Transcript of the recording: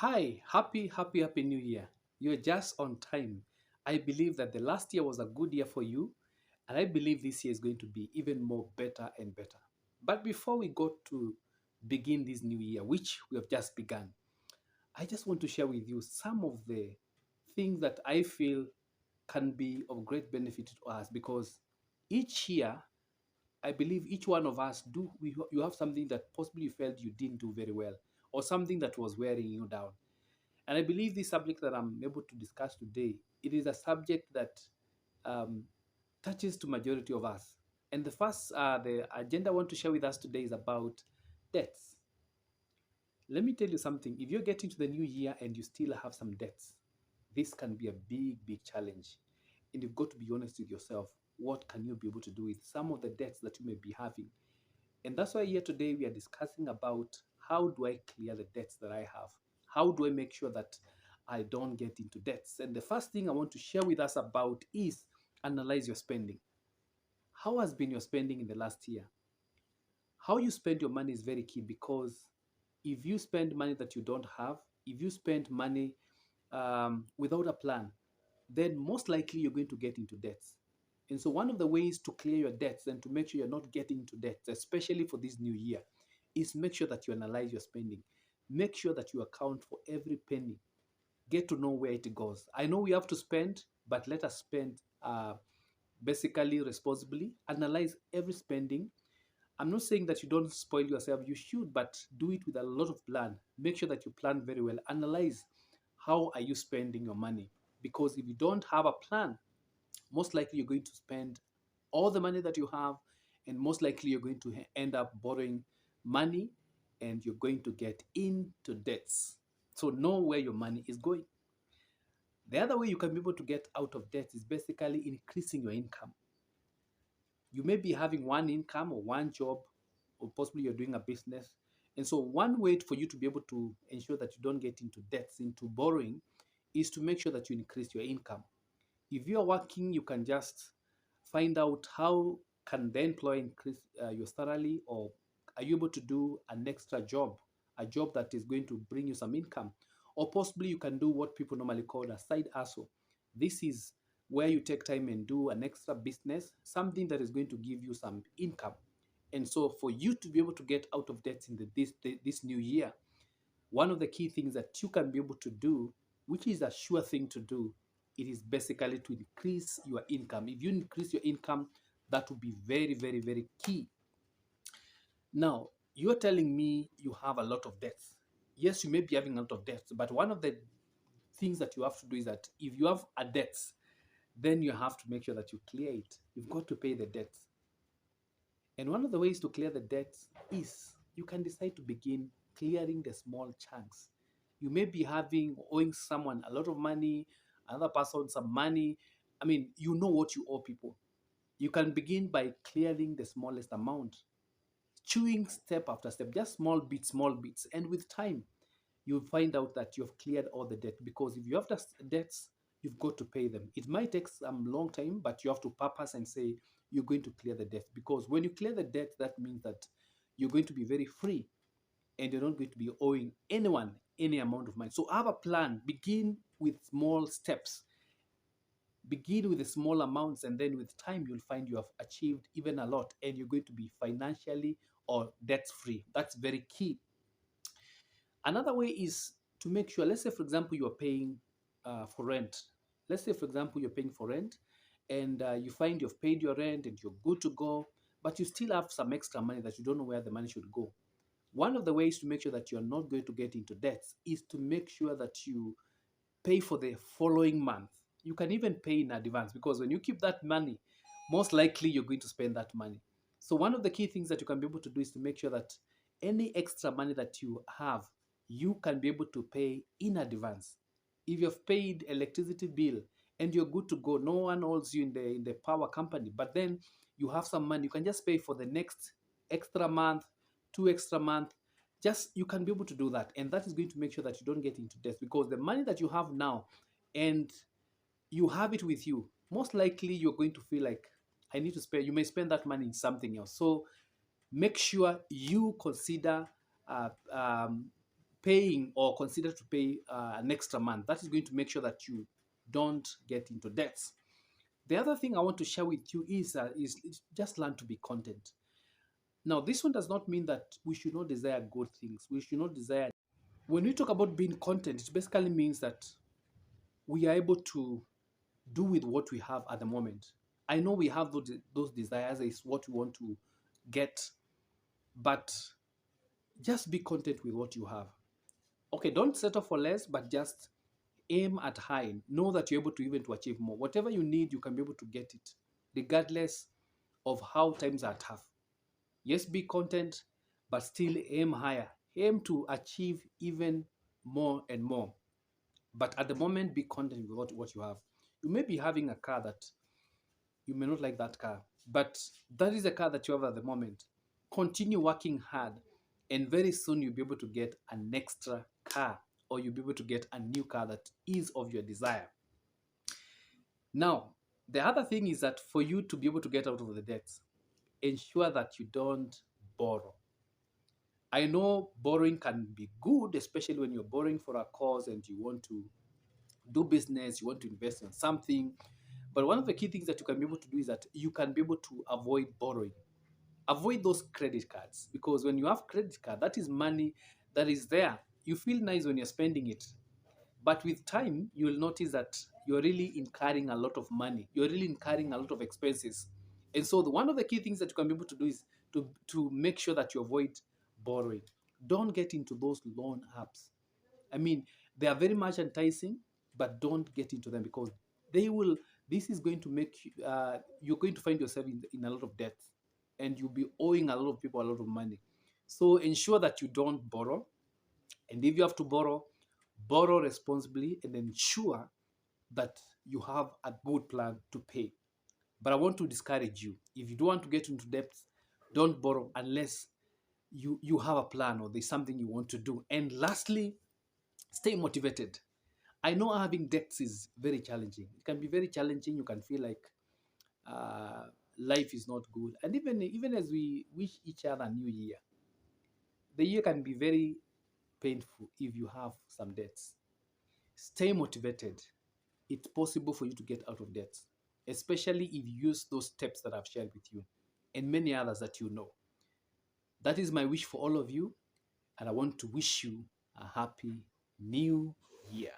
Hi, happy new year. You're just on time. I believe that the last year was a good year for you, and I believe this year is going to be even more better and better. But before we go to begin this new year, which we have just begun, I just want to share with you some of the things that I feel can be of great benefit to us because each year, I believe each one of us you have something that possibly you felt you didn't do very well or something that was wearing you down. And I believe this subject that I'm able to discuss today, it is a subject that um, touches to majority of us. And the agenda I want to share with us today is about debts. Let me tell you something. If you're getting to the new year and you still have some debts, this can be a big challenge. And you've got to be honest with yourself. What can you be able to do with some of the debts that you may be having? And that's why here today we are discussing about how do I clear the debts that I have? How do I make sure that I don't get into debts? And the first thing I want to share with us about is analyze your spending. How has been your spending in the last year? How you spend your money is very key because if you spend money that you don't have, if you spend money without a plan, then most likely you're going to get into debts. And so, one of the ways to clear your debts and to make sure you're not getting into debts, especially for this new year, is make sure that you analyze your spending. Make sure that you account for every penny. Get to know where it goes. I know we have to spend, but let us spend basically responsibly. Analyze every spending. I'm not saying that you don't spoil yourself. You should, but do it with a lot of plan. Make sure that you plan very well. Analyze how are you spending your money, because if you don't have a plan, most likely you're going to spend all the money that you have, and most likely you're going to end up borrowing money and you're going to get into debts. So know where your money is going. The other way you can be able to get out of debt is basically increasing your income. You may be having one income or one job, or possibly you're doing a business. And so, one way for you to be able to ensure that you don't get into debts, into borrowing, is to make sure that you increase your income. If you are working, you can just find out how can the employer increase your salary, or are you able to do an extra job, a job that is going to bring you some income, or possibly you can do what people normally call a side hustle. This is where you take time and do an extra business, something that is going to give you some income. And so for you to be able to get out of debt in this new year, one of the key things that you can be able to do, which is a sure thing to do, it is basically to increase your income. If you increase your income, that will be very key. Now, you're telling me you have a lot of debts. Yes, you may be having a lot of debts, but one of the things that you have to do is that if you have a debt, then you have to make sure that you clear it. You've got to pay the debts. And one of the ways to clear the debts is you can decide to begin clearing the small chunks. You may be owing someone a lot of money, another person some money. I mean, you know what you owe people. You can begin by clearing the smallest amount, chewing step after step, just small bits. And with time, you'll find out that you've cleared all the debt, because if you have the debts, you've got to pay them. It might take some long time, but you have to purpose and say you're going to clear the debt, because when you clear the debt, that means that you're going to be very free and you're not going to be owing anyone any amount of money. So have a plan. Begin with small steps. Begin with the small amounts, and then with time, you'll find you have achieved even a lot, and you're going to be financially or debt free. That's very key. Another way is to make sure, let's say, for example, you are paying for rent. Let's say, for example, you're paying for rent and you find you've paid your rent and you're good to go, but you still have some extra money that you don't know where the money should go. One of the ways to make sure that you're not going to get into debts is to make sure that you pay for the following month. You can even pay in advance, because when you keep that money, most likely you're going to spend that money. So, one of the key things that you can be able to do is to make sure that any extra money that you have, you can be able to pay in advance. If you've paid electricity bill and you're good to go, no one owes you in the power company, but then you have some money, you can just pay for the next extra month, 2 extra month. Just you can be able to do that, and that is going to make sure that you don't get into debt, because the money that you have now and you have it with you, most likely you're going to feel like I need to spend. You may spend that money in something else. So make sure you consider uh, um, paying or consider to pay an extra month. That is going to make sure that you don't get into debts. The other thing I want to share with you is just learn to be content. Now, this one does not mean that we should not desire good things. We should not desire. When we talk about being content, it basically means that we are able to do with what we have at the moment. I know we have those desires, is what we want to get, but just be content with what you have. Okay, don't settle for less, but just aim at high. Know that you're able to even to achieve more. Whatever you need, you can be able to get it, regardless of how times are tough. Yes, be content, but still aim higher. Aim to achieve even more and more. But at the moment, be content with what you have. You may be having a car that you may not like that car, but that is a car that you have at the moment. Continue working hard, and very soon you'll be able to get an extra car, or you'll be able to get a new car that is of your desire. Now, the other thing is that for you to be able to get out of the debts, ensure that you don't borrow. I know borrowing can be good, especially when you're borrowing for a cause and you want to do business, you want to invest in something. But one of the key things that you can be able to do is that you can be able to avoid borrowing. Avoid those credit cards, because when you have credit card, that is money that is there. You feel nice when you're spending it, but with time, you will notice that you're really incurring a lot of money. You're really incurring a lot of expenses. And so one of the key things that you can be able to do is to make sure that you avoid borrowing. Don't get into those loan apps. I mean, they are very much enticing, but don't get into them, because they will. This is going to make you, you're going to find yourself in a lot of debt, and you'll be owing a lot of people a lot of money. So ensure that you don't borrow, and if you have to borrow, borrow responsibly and ensure that you have a good plan to pay. But I want to discourage you. If you don't want to get into debt, don't borrow unless you have a plan or there's something you want to do. And lastly, stay motivated. I know having debts is very challenging. It can be very challenging. You can feel like uh, life is not good. And even as we wish each other a new year, the year can be very painful if you have some debts. Stay motivated. It's possible for you to get out of debt, especially if you use those steps that I've shared with you and many others that you know. That is my wish for all of you, and I want to wish you a happy new year.